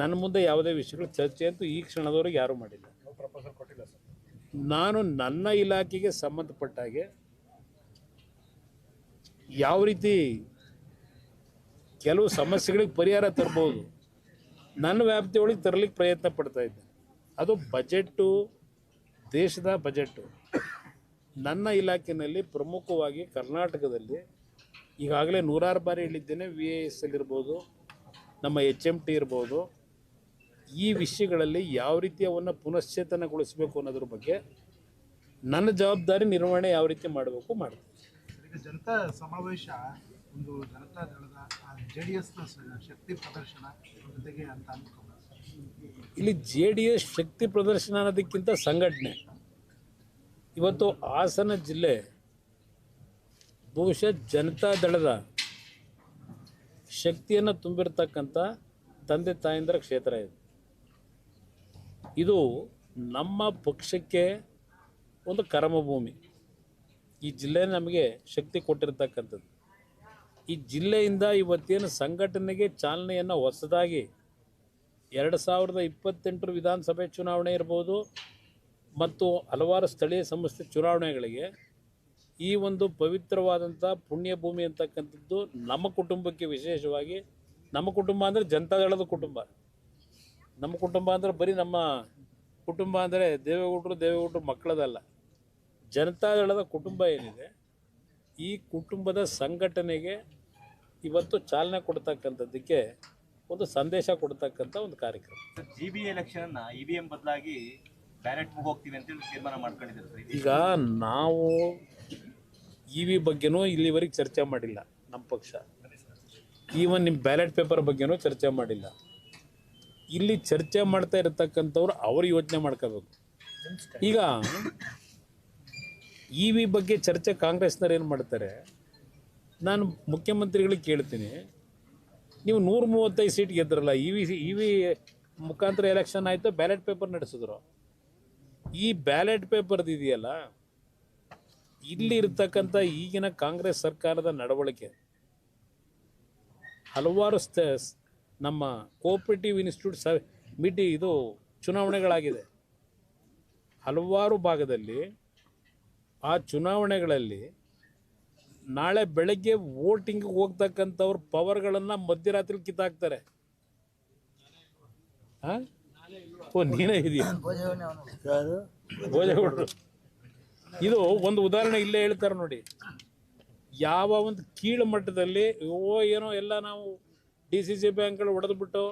ನನ್ನ ಮುಂದೆ ಯಾವುದೇ ವಿಷಯಗಳು ಚರ್ಚೆ ಅಂತೂ ಈ ಕ್ಷಣದವರೆಗೆ ಯಾರೂ ಮಾಡಿಲ್ಲ. ನಾನು ನನ್ನ ಇಲಾಖೆಗೆ ಸಂಬಂಧಪಟ್ಟ ಹಾಗೆ ಯಾವ ರೀತಿ ಕೆಲವು ಸಮಸ್ಯೆಗಳಿಗೆ ಪರಿಹಾರ ತರ್ಬೋದು ನನ್ನ ವ್ಯಾಪ್ತಿಯೊಳಗೆ ತರಲಿಕ್ಕೆ ಪ್ರಯತ್ನ ಪಡ್ತಾ ಇದ್ದೇನೆ. ಅದು ಬಜೆಟ್ಟು, ದೇಶದ ಬಜೆಟ್ಟು. ನನ್ನ ಇಲಾಖೆಯಲ್ಲಿ ಪ್ರಮುಖವಾಗಿ ಕರ್ನಾಟಕದಲ್ಲಿ ಈಗಾಗಲೇ ನೂರಾರು ಬಾರಿ ಹೇಳಿದ್ದೇನೆ, VIS ಇರ್ಬೋದು, ನಮ್ಮ HMT ಇರ್ಬೋದು, ಈ ವಿಷಯಗಳಲ್ಲಿ ಯಾವ ರೀತಿ ಅವನ್ನು ಪುನಶ್ಚೇತನಗೊಳಿಸಬೇಕು ಅನ್ನೋದ್ರ ಬಗ್ಗೆ ನನ್ನ ಜವಾಬ್ದಾರಿ ನಿರ್ವಹಣೆ ಯಾವ ರೀತಿ ಮಾಡಬೇಕು ಮಾಡ್ತೀನಿ. ಈಗ ಜನತಾ ಸಮಾವೇಶ ಒಂದು ಜನತಾ ದಳದ JDSನ ಶಕ್ತಿ ಪ್ರದರ್ಶನ ಜೊತೆಗೆ ಅಂತ ಇಲ್ಲಿ JDS ಶಕ್ತಿ ಪ್ರದರ್ಶನ ಅನ್ನೋದಕ್ಕಿಂತ ಸಂಘಟನೆ. ಇವತ್ತು ಹಾಸನ ಜಿಲ್ಲೆ ಬಹುಶಃ ಜನತಾ ದಳದ ಶಕ್ತಿಯನ್ನು ತುಂಬಿರ್ತಕ್ಕಂಥ ತಂದೆ ತಾಯಂದಿರ ಕ್ಷೇತ್ರ ಇದು. ಇದು ನಮ್ಮ ಪಕ್ಷಕ್ಕೆ ಒಂದು ಕರ್ಮಭೂಮಿ. ಈ ಜಿಲ್ಲೆ ನಮಗೆ ಶಕ್ತಿ ಕೊಟ್ಟಿರ್ತಕ್ಕಂಥದ್ದು. ಈ ಜಿಲ್ಲೆಯಿಂದ ಇವತ್ತೇನು ಸಂಘಟನೆಗೆ ಚಾಲನೆಯನ್ನು ಹೊಸದಾಗಿ 2028 ವಿಧಾನಸಭೆ ಚುನಾವಣೆ ಇರ್ಬೋದು ಮತ್ತು ಹಲವಾರು ಸ್ಥಳೀಯ ಸಂಸ್ಥೆ ಚುನಾವಣೆಗಳಿಗೆ ಈ ಒಂದು ಪವಿತ್ರವಾದಂಥ ಪುಣ್ಯಭೂಮಿ ಅಂತಕ್ಕಂಥದ್ದು ನಮ್ಮ ಕುಟುಂಬಕ್ಕೆ ವಿಶೇಷವಾಗಿ, ನಮ್ಮ ಕುಟುಂಬ ಅಂದರೆ ಜನತಾದಳದ ಕುಟುಂಬ. ನಮ್ಮ ಕುಟುಂಬ ಅಂದರೆ ಬರೀ ನಮ್ಮ ಕುಟುಂಬ ಅಂದರೆ ದೇವೇಗೌಡರು ಮಕ್ಕಳದಲ್ಲ. ಜನತಾದಳದ ಕುಟುಂಬ ಏನಿದೆ, ಈ ಕುಟುಂಬದ ಸಂಘಟನೆಗೆ ಇವತ್ತು ಚಾಲನೆ ಕೊಡ್ತಕ್ಕಂಥದ್ದಕ್ಕೆ ಒಂದು ಸಂದೇಶ ಕೊಡ್ತಕ್ಕಂಥ ಒಂದು ಕಾರ್ಯಕ್ರಮ. GB ಎಲೆಕ್ಷನ್ EVM ಬದಲಾಗಿ ಬ್ಯಾಲೆಟ್ ಹೋಗ್ತೀವಿ ಅಂತೇಳಿ ತೀರ್ಮಾನ ಮಾಡ್ಕೊಂಡಿದ್ದಾರೆ. ಈಗ ನಾವು EV ಬಗ್ಗೆನೂ ಇಲ್ಲಿವರೆಗೆ ಚರ್ಚೆ ಮಾಡಿಲ್ಲ ನಮ್ಮ ಪಕ್ಷ. ಈವನ್ ನಿಮ್ಮ ಬ್ಯಾಲೆಟ್ ಪೇಪರ್ ಬಗ್ಗೆನೂ ಚರ್ಚೆ ಮಾಡಿಲ್ಲ. ಇಲ್ಲಿ ಚರ್ಚೆ ಮಾಡ್ತಾ ಇರತಕ್ಕಂಥವ್ರು ಅವರು ಯೋಚನೆ ಮಾಡ್ಕೋಬೇಕು. ಈಗ EV ಬಗ್ಗೆ ಚರ್ಚೆ ಕಾಂಗ್ರೆಸ್ನವ್ರು ಏನು ಮಾಡ್ತಾರೆ, ನಾನು ಮುಖ್ಯಮಂತ್ರಿಗಳಿಗೆ ಕೇಳ್ತೀನಿ, ನೀವು 135 ಸೀಟ್ ಗೆದ್ರಲ್ಲ, EV ಮುಖಾಂತರ ಎಲೆಕ್ಷನ್ ಆಯಿತು, ಬ್ಯಾಲೆಟ್ ಪೇಪರ್ ನಡೆಸಿದ್ರು. ಈ ಬ್ಯಾಲೆಟ್ ಪೇಪರ್ದು ಇದೆಯಲ್ಲ, ಇಲ್ಲಿ ಇರ್ತಕ್ಕಂಥ ಈಗಿನ ಕಾಂಗ್ರೆಸ್ ಸರ್ಕಾರದ ನಡವಳಿಕೆ ಹಲವಾರು ನಮ್ಮ ಕೋಆಪರೇಟಿವ್ ಇನ್ಸ್ಟಿಟ್ಯೂಟ್ ಇದು ಚುನಾವಣೆಗಳಾಗಿದೆ. ಹಲವಾರು ಭಾಗದಲ್ಲಿ ಆ ಚುನಾವಣೆಗಳಲ್ಲಿ ನಾಳೆ ಬೆಳಗ್ಗೆ ವೋಟಿಂಗ್ ಹೋಗ್ತಕ್ಕಂಥವ್ರ ಪವರ್ಗಳನ್ನು ಮಧ್ಯರಾತ್ರಿ ಕಿತ್ತಾಕ್ತಾರೆ. ನೀನೇ ಇದೆಯಾ ಭೋಜೇಗೌಡರು? ಇದು ಒಂದು ಉದಾಹರಣೆ ಇಲ್ಲೇ ಹೇಳ್ತಾರೆ ನೋಡಿ. ಯಾವ ಒಂದು ಕೀಳು ಮಟ್ಟದಲ್ಲಿ ಏನೋ ಎಲ್ಲ ನಾವು DCC ಬ್ಯಾಂಕ್ಗಳು ಹೊಡೆದ್ಬಿಟ್ಟು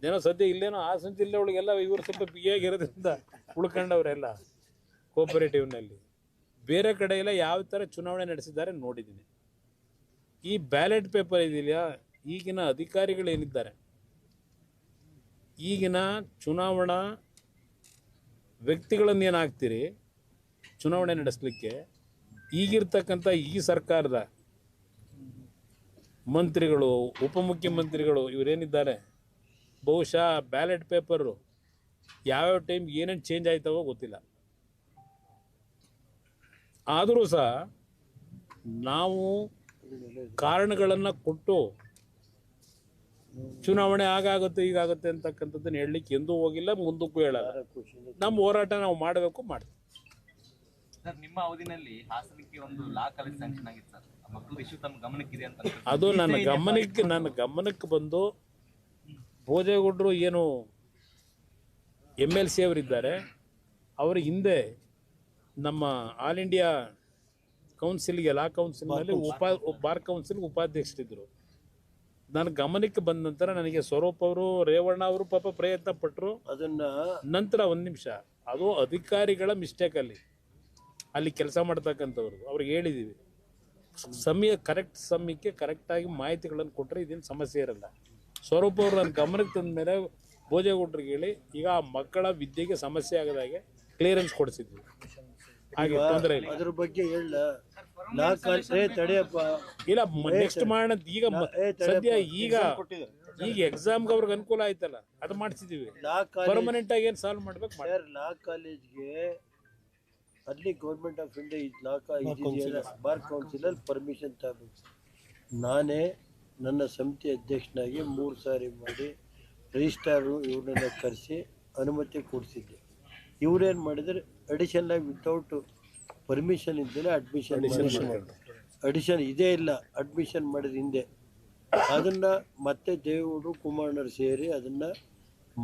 ಏನೋ ಸದ್ಯ ಇಲ್ಲೇನೋ ಹಾಸನ ಜಿಲ್ಲೆ ಒಳಗೆಲ್ಲ ಇವರು ಸ್ವಲ್ಪ ಬಿಗಿಯಾಗಿರೋದ್ರಿಂದ ಉಳ್ಕೊಂಡವರೆಲ್ಲ ಕೋಆಪರೇಟಿವ್ನಲ್ಲಿ. ಬೇರೆ ಕಡೆ ಎಲ್ಲ ಯಾವ ಥರ ಚುನಾವಣೆ ನಡೆಸಿದ್ದಾರೆ ನೋಡಿದ್ದೀನಿ. ಈ ಬ್ಯಾಲೆಟ್ ಪೇಪರ್ ಇದೆಯಲ್ಲ, ಈಗಿನ ಅಧಿಕಾರಿಗಳೇನಿದ್ದಾರೆ, ಈಗಿನ ಚುನಾವಣಾ ವ್ಯಕ್ತಿಗಳನ್ನು ಏನು ಹಾಕ್ತೀರಿ ಚುನಾವಣೆ ನಡೆಸಲಿಕ್ಕೆ, ಈಗಿರ್ತಕ್ಕಂಥ ಈ ಸರ್ಕಾರದ ಮಂತ್ರಿಗಳು, ಉಪಮುಖ್ಯಮಂತ್ರಿಗಳು ಇವರೇನಿದ್ದಾರೆ, ಬಹುಶಃ ಬ್ಯಾಲೆಟ್ ಪೇಪರು ಯಾವ್ಯಾವ ಟೈಮ್ ಏನೇನು ಚೇಂಜ್ ಆಯ್ತವೋ ಗೊತ್ತಿಲ್ಲ. ಆದರೂ ಸಹ ನಾವು ಕಾರಣಗಳನ್ನು ಕೊಟ್ಟು ಚುನಾವಣೆ ಆಗುತ್ತೆ ಹೀಗಾಗುತ್ತೆ ಅಂತಕ್ಕಂಥದ್ದನ್ನು ಹೇಳಲಿಕ್ಕೆ ಎಂದೂ ಹೋಗಿಲ್ಲ, ಮುಂದಕ್ಕೂ ಹೇಳಲ್ಲ. ನಮ್ಮ ಹೋರಾಟ ನಾವು ಮಾಡಬೇಕು, ಮಾಡ್ತೀವಿ. ಸರ್, ನಿಮ್ಮ ಅವಧಿನಲ್ಲಿ ಹಾಸನಕ್ಕೆ ಒಂದು ಲಾ ಕಾಲೇಜ್ ಸ್ಯಾಂಕ್ಷನ್ ಆಗಿತ್ತು ಸರ್. ಮಕ್ಕಳು ಇಶ್ಯೂ ತಮ್ಮ ಗಮನಕ್ಕಿದೆ ಅಂತ ಅದು ನನ್ನ ಗಮನಕ್ಕೆ ಬಂದು ಭೋಜೇಗೌಡರು ಏನು MLC ಅವರಿದ್ದಾರೆ, ಅವರ ಹಿಂದೆ ನಮ್ಮ ಆಲ್ ಇಂಡಿಯಾ ಕೌನ್ಸಿಲ್ಗೆ, ಲಾ ಕೌನ್ಸಿಲ್ನಲ್ಲಿ ಬಾರ್ ಕೌನ್ಸಿಲ್ಗೆ ಉಪಾಧ್ಯಕ್ಷರಿದ್ದರು. ನನ್ನ ಗಮನಕ್ಕೆ ಬಂದ ನಂತರ ನನಗೆ ಸ್ವರೂಪ್ ಅವರು, ರೇವಣ್ಣ ಅವರು ಪಾಪ ಪ್ರಯತ್ನ ಪಟ್ಟರು. ಅದನ್ನು ನಂತರ ಒಂದು ನಿಮಿಷ, ಅದು ಅಧಿಕಾರಿಗಳ ಮಿಸ್ಟೇಕಲ್ಲಿ ಅಲ್ಲಿ ಕೆಲಸ ಮಾಡ್ತಕ್ಕಂಥವ್ರದ್ದು. ಅವ್ರಿಗೆ ಹೇಳಿದ್ದೀವಿ, ಕರೆಕ್ಟ್ ಸಮಯಕ್ಕೆ ಕರೆಕ್ಟಾಗಿ ಮಾಹಿತಿಗಳನ್ನು ಕೊಟ್ಟರೆ ಇದೇನು ಸಮಸ್ಯೆ ಇರಲ್ಲ. ಸ್ವರೂಪ್ ಅವರು ನನ್ನ ಗಮನಕ್ಕೆ ತಂದ ಮೇಲೆ ಭೋಜೇಗೌಡರಿಗೆ ಹೇಳಿ ಈಗ ಆ ಮಕ್ಕಳ ವಿದ್ಯೆಗೆ ಸಮಸ್ಯೆ ಆಗದಾಗೆ ಕ್ಲಿಯರೆನ್ಸ್ ಕೊಡಿಸಿದ್ವಿ. ಹಾಗೆ ತೊಂದರೆ ಇಲ್ಲ. ಅದ್ರ ಬಗ್ಗೆ ಹೇಳ ಇಲ್ಲ, ನೆಕ್ಸ್ಟ್ ಮಾಡೋಣ. ಈಗ ಸದ್ಯ ಈಗ ಎಕ್ಸಾಮ್ಗೆ ಅವ್ರಿಗೆ ಅನುಕೂಲ ಆಯ್ತಲ್ಲ, ಅದು ಮಾಡಿಸಿದೀವಿ. ಪರ್ಮನೆಂಟ್ ಆಗಿ ಏನು ಸಾಲ್ವ್ ಮಾಡ್ಬೇಕು. ಲಾ ಕಾಲೇಜ್ಗೆ ಅಲ್ಲಿ ಗೌರ್ಮೆಂಟ್ ಆಫ್ ಇಂಡಿಯಾ ಬಾರ್ ಕೌನ್ಸಿಲಲ್ಲಿ ಪರ್ಮಿಷನ್ ತಗಬೇಕು. ನಾನೇ ನನ್ನ ಸಮಿತಿ ಅಧ್ಯಕ್ಷನಾಗಿ 3 ಸಾರಿ ಮಾಡಿ ರಿಜಿಸ್ಟ್ರಾರು ಇವ್ರನ್ನೆಲ್ಲ ಕರೆಸಿ ಅನುಮತಿ ಕೊಡಿಸಿದ್ದೆ. ಇವ್ರೇನು ಮಾಡಿದರೆ ಅಡಿಷನಲ್ ವಿತೌಟ್ ಪರ್ಮಿಷನ್ ಇದ್ದರೆ ಅಡ್ಮಿಷನ್ ಅಡಿಷನ್ ಇದೇ ಇಲ್ಲ, ಅಡ್ಮಿಷನ್ ಮಾಡಿದ ಹಿಂದೆ ಅದನ್ನು ಮತ್ತೆ ದೇವೇಗೌಡರು ಕುಮಾರಣ್ಣರು ಸೇರಿ ಅದನ್ನು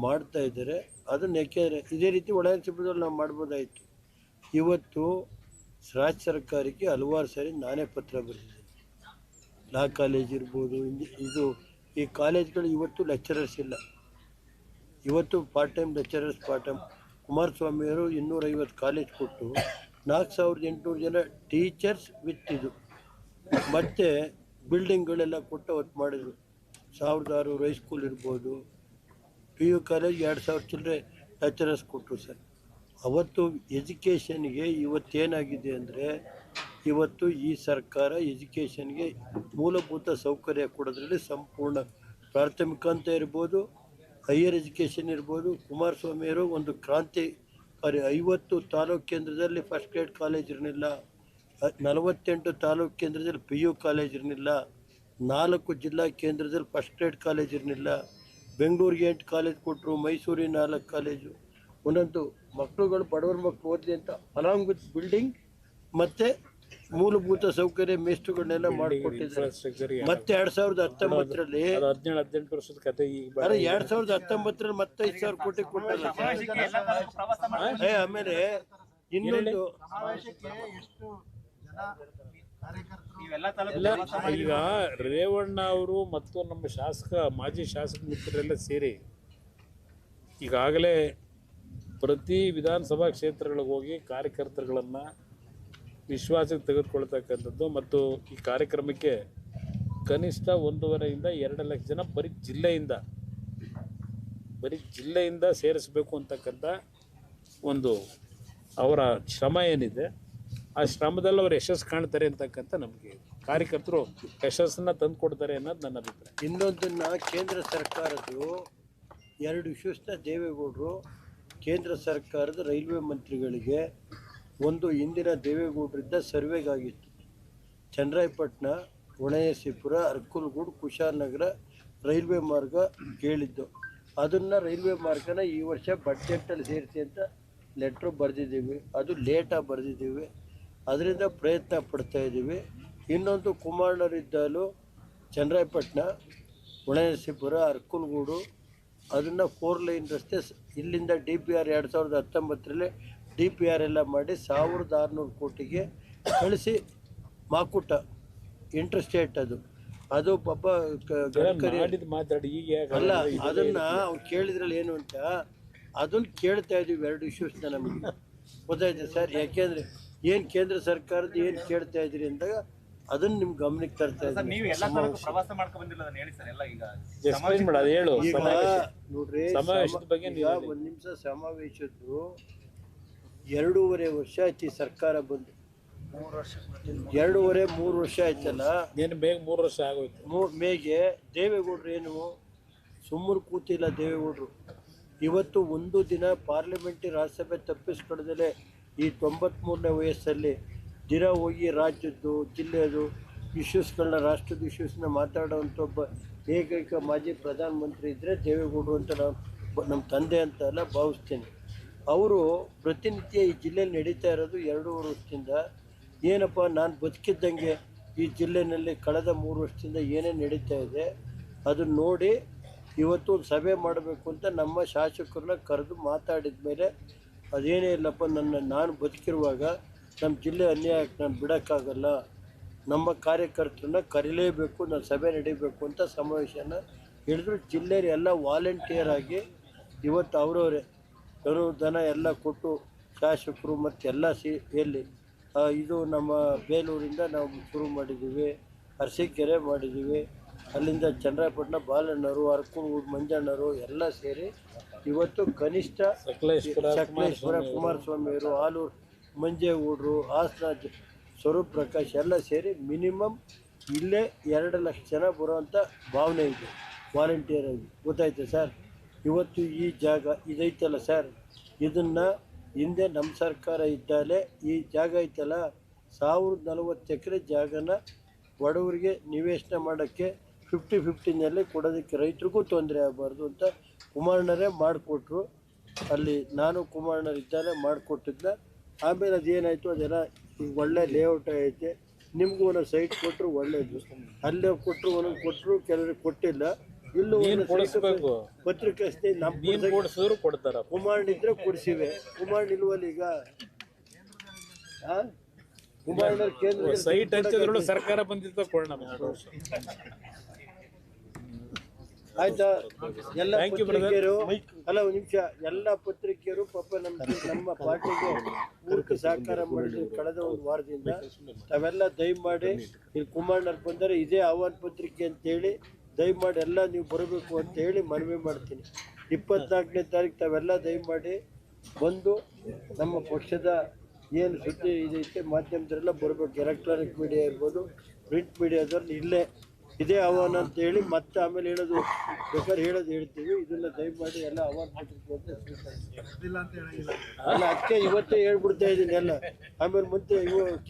ಮಾಡ್ತಾ ಇದ್ದಾರೆ. ಅದನ್ನು ಯಾಕೆಂದರೆ ಇದೇ ರೀತಿ ಒಳಾಂಗಣದಲ್ಲಿ ನಾವು ಮಾಡ್ಬೋದಾಯಿತು. ಇವತ್ತು ರಾಜ್ಯ ಸರ್ಕಾರಕ್ಕೆ ಹಲವಾರು ಸಾರಿ ನಾನೇ ಪತ್ರ ಬರೆದಿದ್ದೀನಿ. ಲಾ ಕಾಲೇಜ್ ಇರ್ಬೋದು, ಇದು ಈ ಕಾಲೇಜ್ಗಳು ಇವತ್ತು ಲೆಕ್ಚರರ್ಸ್ ಇಲ್ಲ. ಇವತ್ತು ಪಾರ್ಟ್ ಟೈಮ್ ಲೆಕ್ಚರರ್ಸ್ ಕುಮಾರಸ್ವಾಮಿಯವರು 250 ಕಾಲೇಜ್ ಕೊಟ್ಟು 4800 ಜನ ಟೀಚರ್ಸ್ ವಿತ್ ಇದು ಮತ್ತು ಬಿಲ್ಡಿಂಗ್ಗಳೆಲ್ಲ ಕೊಟ್ಟು ಅವತ್ತು ಮಾಡಿದರು. 1600 ಹೈಸ್ಕೂಲ್ ಇರ್ಬೋದು, PU ಕಾಲೇಜ್ 2000 ಚಿಲ್ಲರೆ ಲೆಕ್ಚರರ್ಸ್ ಕೊಟ್ಟರು ಸರ್. ಅವತ್ತು ಎಜುಕೇಷನ್ಗೆ ಇವತ್ತೇನಾಗಿದೆ ಅಂದರೆ ಇವತ್ತು ಈ ಸರ್ಕಾರ ಎಜುಕೇಷನ್ಗೆ ಮೂಲಭೂತ ಸೌಕರ್ಯ ಕೊಡೋದ್ರಲ್ಲಿ ಸಂಪೂರ್ಣ ಪ್ರಾಥಮಿಕ ಅಂತ ಇರ್ಬೋದು, ಹೈಯರ್ ಎಜುಕೇಷನ್ ಇರ್ಬೋದು. ಕುಮಾರಸ್ವಾಮಿಯವರು ಒಂದು ಕ್ರಾಂತಿಕಾರಿ 50 ತಾಲೂಕು ಕೇಂದ್ರದಲ್ಲಿ ಫಸ್ಟ್ ಗ್ರೇಡ್ ಕಾಲೇಜ್ ಇರಲಿಲ್ಲ, 48 ತಾಲೂಕು ಕೇಂದ್ರದಲ್ಲಿ PU ಕಾಲೇಜ್ ಇರಲಿಲ್ಲ, 4 ಜಿಲ್ಲಾ ಕೇಂದ್ರದಲ್ಲಿ ಫಸ್ಟ್ ಗ್ರೇಡ್ ಕಾಲೇಜ್ ಇರಲಿಲ್ಲ. ಬೆಂಗಳೂರಿಗೆ 8 ಕಾಲೇಜ್ ಕೊಟ್ಟರು, ಮೈಸೂರಿಗೆ 4 ಕಾಲೇಜು. ಒಂದೊಂದು ಮಕ್ಕಳುಗಳು ಬಡವರ ಮಕ್ಕಳು ಓದಲಿ ಅಂತ ಅಲಾಂಗ್ ವಿತ್ ಬಿಲ್ಡಿಂಗ್ ಮತ್ತು ಮೂಲಭೂತ ಸೌಕರ್ಯ ಮೇಸ್ಟುಗಳನ್ನೆಲ್ಲ ಮಾಡಿಕೊಟ್ಟಿದ್ದಾರೆ. ಮತ್ತೆ 2019ರಲ್ಲಿ 17-18 ವರ್ಷದ ಕತೆ ಈಗ 2019ರಲ್ಲಿ ಮತ್ತೆ 5,000 ಕೋಟಿ ಕೊಟ್ಟಲ್ಲ. ಆಮೇಲೆ ಇನ್ನೊಂದು ಸಮಾವೇಶಕ್ಕೆ ಎಷ್ಟು ಜನ ಕಾರ್ಯಕರ್ತರು ಇವೆಲ್ಲ ಈಗ ರೇವಣ್ಣ ಅವರು ಮತ್ತು ನಮ್ಮ ಮಾಜಿ ಶಾಸಕ ಮಿತ್ರರೆಲ್ಲ ಸೇರಿ ಈಗಾಗಲೇ ಪ್ರತಿ ವಿಧಾನಸಭಾ ಕ್ಷೇತ್ರಗಳಿಗೆ ಹೋಗಿ ಕಾರ್ಯಕರ್ತರುಗಳನ್ನು ವಿಶ್ವಾಸಕ್ಕೆ ತೆಗೆದುಕೊಳ್ತಕ್ಕಂಥದ್ದು ಮತ್ತು ಈ ಕಾರ್ಯಕ್ರಮಕ್ಕೆ ಕನಿಷ್ಠ 1.5 ಇಂದ 2 ಲಕ್ಷ ಜನ ಬರೀ ಜಿಲ್ಲೆಯಿಂದ ಸೇರಿಸಬೇಕು ಅಂತಕ್ಕಂಥ ಒಂದು ಅವರ ಶ್ರಮ ಏನಿದೆ, ಆ ಶ್ರಮದಲ್ಲಿ ಅವರು ಯಶಸ್ಸು ಕಾಣ್ತಾರೆ ಅಂತಕ್ಕಂಥ ನಮಗೆ ಕಾರ್ಯಕರ್ತರು ಯಶಸ್ಸನ್ನು ತಂದು ಕೊಡ್ತಾರೆ ಅನ್ನೋದು ನನ್ನ ಅಭಿಪ್ರಾಯ. ಇನ್ನೊಂದನ್ನು ಕೇಂದ್ರ ಸರ್ಕಾರದ್ದು 2 ಇಶ್ಯೂಸ್ನ ದೇವೇಗೌಡರು ಕೇಂದ್ರ ಸರ್ಕಾರದ ರೈಲ್ವೆ ಮಂತ್ರಿಗಳಿಗೆ ಒಂದು ಹಿಂದಿನ ದೇವೇಗೌಡರಿಂದ ಸರ್ವೆಗಾಗಿತ್ತು. ಚನ್ನರಾಯಪಟ್ಟಣ, ಹೊಳೆನರಸೀಪುರ, ಅರ್ಕಲ್ಗೂಡು, ಕುಶಾಲನಗರ ರೈಲ್ವೆ ಮಾರ್ಗ ಕೇಳಿದ್ದು. ಅದನ್ನು ರೈಲ್ವೆ ಮಾರ್ಗನ ಈ ವರ್ಷ ಬಡ್ಜೆಟಲ್ಲಿ ಸೇರಿಸಿ ಅಂತ ಲೆಟ್ರು ಬರೆದಿದ್ದೀವಿ. ಅದು ಲೇಟಾಗಿ ಬರೆದಿದ್ದೀವಿ, ಅದರಿಂದ ಪ್ರಯತ್ನ ಪಡ್ತಾಯಿದ್ದೀವಿ. ಇನ್ನೊಂದು ಕುಮಾರಣ್ಣರಿದ್ದಲು ಚನ್ನರಾಯಪಟ್ಟಣ, ಹೊಳೆನರಸೀಪುರ, ಅರ್ಕಲ್ಗೂಡು ಅದನ್ನು 4 ಲೈನ್ ರಸ್ತೆ ಇಲ್ಲಿಂದ DPR 2019ರಲ್ಲಿ DPR ಎಲ್ಲ ಮಾಡಿ 1600 ಕೋಟಿಗೆ ಕಳಿಸಿ ಮಾಕುಟ ಇಂಟರ್ಸ್ಟೇಟ್ ಅದು ಪಾಪ ಗಡ್ಕರಿ ಮಾತಾಡಿ ಈಗ ಅಲ್ಲ, ಅದನ್ನು ಅವ್ರು ಕೇಳಿದ್ರಲ್ಲಿ ಏನು ಅಂತ ಅದನ್ನು ಕೇಳ್ತಾ ಇದ್ದೀವಿ. 2 ಇಶ್ಯೂಸ್ನ ನಮಗೆ ಗೊತ್ತಾಯ್ತು ಸರ್. ಯಾಕೆಂದರೆ ಏನು ಕೇಂದ್ರ ಸರ್ಕಾರದ ಏನು ಕೇಳ್ತಾ ಇದ್ದೀರಿ ಅಂದಾಗ ಅದನ್ನು ನಿಮ್ಮ ಗಮನಕ್ಕೆ ತರ್ತಾ ಇದ್ದೀವಿ. ನೀವು ಎಲ್ಲ ತಾಲೂಕು ಪ್ರವಾಸ ಮಾಡ್ಕೊಂಡು ಬಂದಿಲ್ಲ ಅದನ್ನ ಹೇಳಿ ಸರ್. ಎಲ್ಲ ಈಗ ಎಕ್ಸ್ಪ್ಲೈನ್ ಮಾಡೋದು ಹೇಳು. ಈಗ ನೋಡ್ರಿ, ಸಮಾವೇಶದ ಬಗ್ಗೆ ಈಗ 1 ನಿಮಿಷ ಸಮಾವೇಶದ್ದು 2.5 ವರ್ಷ ಆಯ್ತು ಈ ಸರ್ಕಾರ ಬಂದು. 2.5-3 ವರ್ಷ ಆಯ್ತಲ್ಲ. ಏನು ಬೇಗ 3 ವರ್ಷ ಆಗೋಯ್ತು. ಮೇಗೆ ದೇವೇಗೌಡರು ಏನು ಸುಮ್ಮನೆ ಕೂತಿಲ್ಲ. ದೇವೇಗೌಡರು ಇವತ್ತು ಒಂದು ದಿನ ಪಾರ್ಲಿಮೆಂಟ್ರಿ ರಾಜ್ಯಸಭೆ ತಪ್ಪಿಸ್ಕೊಳ್ದಲೇ ಈ 93ನೇ ವಯಸ್ಸಲ್ಲಿ ದಿನ ಹೋಗಿ ರಾಜ್ಯದ್ದು ಜಿಲ್ಲೆಯದು ಇಶ್ಯೂಸ್ಗಳನ್ನ, ರಾಷ್ಟ್ರದ ಇಶ್ಯೂಸ್ನ ಮಾತಾಡೋವಂಥ ಒಬ್ಬ ಏಕೈಕ ಮಾಜಿ ಪ್ರಧಾನಮಂತ್ರಿ ಇದ್ದರೆ ದೇವೇಗೌಡರು ಅಂತ ನಮ್ಮ ತಂದೆ ಅಂತ ಎಲ್ಲ ಭಾವಿಸ್ತೀನಿ. ಅವರು ಪ್ರತಿನಿತ್ಯ ಈ ಜಿಲ್ಲೆಯಲ್ಲಿ ನಡೀತಾ ಇರೋದು 2.5 ವರ್ಷದಿಂದ ಏನಪ್ಪ, ನಾನು ಬದುಕಿದ್ದಂಗೆ ಈ ಜಿಲ್ಲೆಯಲ್ಲಿ ಕಳೆದ 3 ವರ್ಷದಿಂದ ಏನೇನು ನಡೀತಾ ಇದೆ ಅದನ್ನು ನೋಡಿ ಇವತ್ತು ಒಂದು ಸಭೆ ಮಾಡಬೇಕು ಅಂತ ನಮ್ಮ ಶಾಸಕರನ್ನ ಕರೆದು ಮಾತಾಡಿದ ಮೇಲೆ ಅದೇನೇ ಇಲ್ಲಪ್ಪ, ನಾನು ಬದುಕಿರುವಾಗ ನಮ್ಮ ಜಿಲ್ಲೆ ಅನ್ಯಾಯಕ್ಕೆ ನಾನು ಬಿಡೋಕ್ಕಾಗಲ್ಲ, ನಮ್ಮ ಕಾರ್ಯಕರ್ತರನ್ನ ಕರೀಲೇಬೇಕು, ನಾನು ಸಭೆ ನಡೀಬೇಕು ಅಂತ ಸಮಾವೇಶನ ಹಿಡಿದ್ರು. ಜಿಲ್ಲೆಯ ಎಲ್ಲ ವಾಲಂಟಿಯರ್ ಆಗಿ ಇವತ್ತು ಅವರವರೇ ದನ ಎಲ್ಲ ಕೊಟ್ಟು ಶಾಸಕರು ಮತ್ತು ಎಲ್ಲ ಎಲ್ಲಿ ಇದು ನಮ್ಮ ಬೇಲೂರಿಂದ ನಾವು ಶುರು ಮಾಡಿದ್ದೀವಿ, ಅರಸೀಕೆರೆ ಮಾಡಿದ್ದೀವಿ, ಅಲ್ಲಿಂದ ಚನ್ನರಾಯಪಟ್ಟಣ ಬಾಲಣ್ಣವರು, ಅರ್ಕಲ್ಗೂಡು ಮಂಜಣ್ಣವರು ಎಲ್ಲ ಸೇರಿ ಇವತ್ತು ಕನಿಷ್ಠ ಸಕಲೇಶ್ವರ ಕುಮಾರಸ್ವಾಮಿಯವರು, ಆಲೂರು ಮಂಜೇಗೌಡರು, ಹಾಸನ ಸ್ವರೂಪ್ ಪ್ರಕಾಶ್ ಎಲ್ಲ ಸೇರಿ ಮಿನಿಮಮ್ ಇಲ್ಲೇ 2 ಲಕ್ಷ ಜನ ಬರುವಂಥ ಭಾವನೆ ಇದೆ ವಾಲಂಟಿಯರ್ ಆಗಿ. ಗೊತ್ತಾಯ್ತು ಸರ್. ಇವತ್ತು ಈ ಜಾಗ ಇದೈತಲ್ಲ ಸರ್, ಇದನ್ನು ಹಿಂದೆ ನಮ್ಮ ಸರ್ಕಾರ ಇದ್ದಾಲೆ ಈ ಜಾಗ ಐತಲ್ಲ 1040 ಎಕರೆ ಜಾಗನ ಬಡವರಿಗೆ ನಿವೇಶನ ಮಾಡೋಕ್ಕೆ 50-50 ಕೊಡೋದಕ್ಕೆ ರೈತರಿಗೂ ತೊಂದರೆ ಆಗಬಾರ್ದು ಅಂತ ಕುಮಾರಣ್ಣರೇ ಮಾಡಿಕೊಟ್ರು. ಅಲ್ಲಿ ನಾನು ಕುಮಾರಣ್ಣರಿದ್ದಾನೆ ಮಾಡಿಕೊಟ್ಟಿದ್ದ. ಆಮೇಲೆ ಅದೇನಾಯಿತು ಅದೆಲ್ಲ ಈಗ ಒಳ್ಳೆ ಲೇಔಟ್ ಐತೆ. ನಿಮಗೂ ಒಂದೊಂದು ಸೈಟ್ ಕೊಟ್ಟರು ಒಳ್ಳೇದು. ಅಲ್ಲೇ ಕೊಟ್ಟರು ಒಂದೊಂದು ಕೊಟ್ಟರು, ಕೆಲವರಿಗೆ ಕೊಟ್ಟಿಲ್ಲ. ಇಲ್ಲೂ ಪತ್ರಿಕಾಸ್ತಿ ಕೊಡಿಸಿದ್ರು ಕೊಡ್ತಾರ. ಕುಮಾರಣ್ಣ ಇದ್ರೆ ಕೊಡಿಸಿವೆ. ಕುಮಾರಣ್ಣ ಇಲ್ವಲ್ಲ ಈಗ. ಕುಮಾರಣ್ಣ ಕೇಂದ್ರ ಸೈಟ್ ಹಂಚಿದ್ರು ಸರ್ಕಾರ ಬಂದಿದ್ದ ಕೊಡೋಣ. ಆಯ್ತಾ? ಎಲ್ಲ ಪತ್ರಿಕೆಯರು ಅಲ್ಲ ಒಂದು ನಿಮಿಷ, ಎಲ್ಲ ಪತ್ರಿಕೆಯರು ಪಾಪ ನಮ್ಮ ಪಾರ್ಟಿಗೆ ಪೂರ್ತಿ ಸಹಕಾರ ಮಾಡಿದ್ರು ಕಳೆದ ಒಂದು ವಾರದಿಂದ. ತಾವೆಲ್ಲ ದಯಮಾಡಿ ಇಲ್ಲಿ ಕುಮಾರಣ್ಣರು ಬಂದರೆ ಇದೇ ಆಹ್ವಾನ ಪತ್ರಿಕೆ ಅಂತೇಳಿ ದಯಮಾಡಿ ಎಲ್ಲ ನೀವು ಬರಬೇಕು ಅಂತ ಹೇಳಿ ಮನವಿ ಮಾಡ್ತೀನಿ. 24ನೇ ತಾರೀಕು ತಾವೆಲ್ಲ ದಯಮಾಡಿ ಬಂದು ನಮ್ಮ ಪಕ್ಷದ ಏನು ಸುದ್ದಿ ಇದೈತೆ ಮಾಧ್ಯಮದವರೆಲ್ಲ ಬರಬೇಕು. ಎಲೆಕ್ಟ್ರಾನಿಕ್ ಮೀಡಿಯಾ ಇರ್ಬೋದು, ಪ್ರಿಂಟ್ ಮೀಡಿಯಾದವ್ರು ಇಲ್ಲೇ ಇದೇ ಆಹ್ವಾನ ಅಂತ ಹೇಳಿ ಮತ್ತೆ ಆಮೇಲೆ ಹೇಳೋದು ಬೇಕಾದ್ರೆ ಹೇಳ್ತೀವಿ. ಇದನ್ನ ದಯಮಾಡಿ ಎಲ್ಲ ಆಹ್ವಾನ ಪತ್ರಿಕೆ ಅಂತ ಅಲ್ಲ, ಅದಕ್ಕೆ ಇವತ್ತೇ ಹೇಳ್ಬಿಡ್ತಾ ಇದ್ದೀನಿ ಎಲ್ಲ. ಆಮೇಲೆ ಮಂತ್ರಿ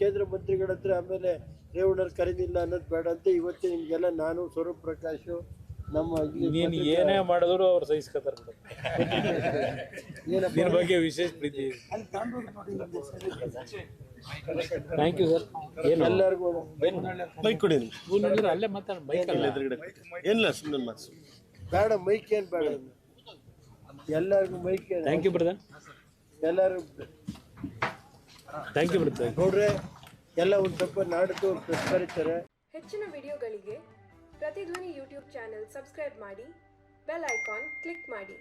ಕೇಂದ್ರ ಮಂತ್ರಿಗಳ ಹತ್ರ ಆಮೇಲೆ ರೇವಣ್ಣರು ಕರೆದಿಲ್ಲ ಅನ್ನೋದು ಬೇಡ ಅಂತ ಇವತ್ತೇ ನಿಮಗೆಲ್ಲ ನಾನು ಸ್ವರೂಪ್ ಪ್ರಕಾಶ್ ನಮ್ಮ ನೀನು ಏನೇ ಮಾಡಿದ್ರು ಅವ್ರು ಸಹಿಸ್ಕೊತಾರ. ನಿನ್ನ ಬಗ್ಗೆ ವಿಶೇಷ ಪ್ರೀತಿ. Thank you sir. ಏನು ಎಲ್ಲರಿಗೂ ಬೈಕ್ ಕೊಡಿ, ಅಲ್ಲೇ ಮಾತಾಡ. ಬೈಕ್ ಏನಿಲ್ಲ ಸುಮ್ಮನೆ ಮಾತು ಬೇಡ, ಮೈಕ್ ಏನು ಬೇಡ, ಎಲ್ಲರಿಗೂ ಮೈಕ್. Thank you brother. ಎಲ್ಲರೂ ಥ್ಯಾಂಕ್ ಯು ಬ್ರದರ್. ನೋಡ್ರೆ ಎಲ್ಲ ಒಂದು ಸ್ವಲ್ಪ ನಾಡಿದ್ದು ಪ್ರೆಸ್ ಕರೀತಾರೆ. ಹೆಚ್ಚಿನ ವಿಡಿಯೋಗಳಿಗೆ ಪ್ರತಿಧ್ವನಿ ಯೂಟ್ಯೂಬ್ ಚಾನೆಲ್ ಸಬ್ಸ್ಕ್ರೈಬ್ ಮಾಡಿ, ಬೆಲ್ ಐಕಾನ್ ಕ್ಲಿಕ್ ಮಾಡಿ.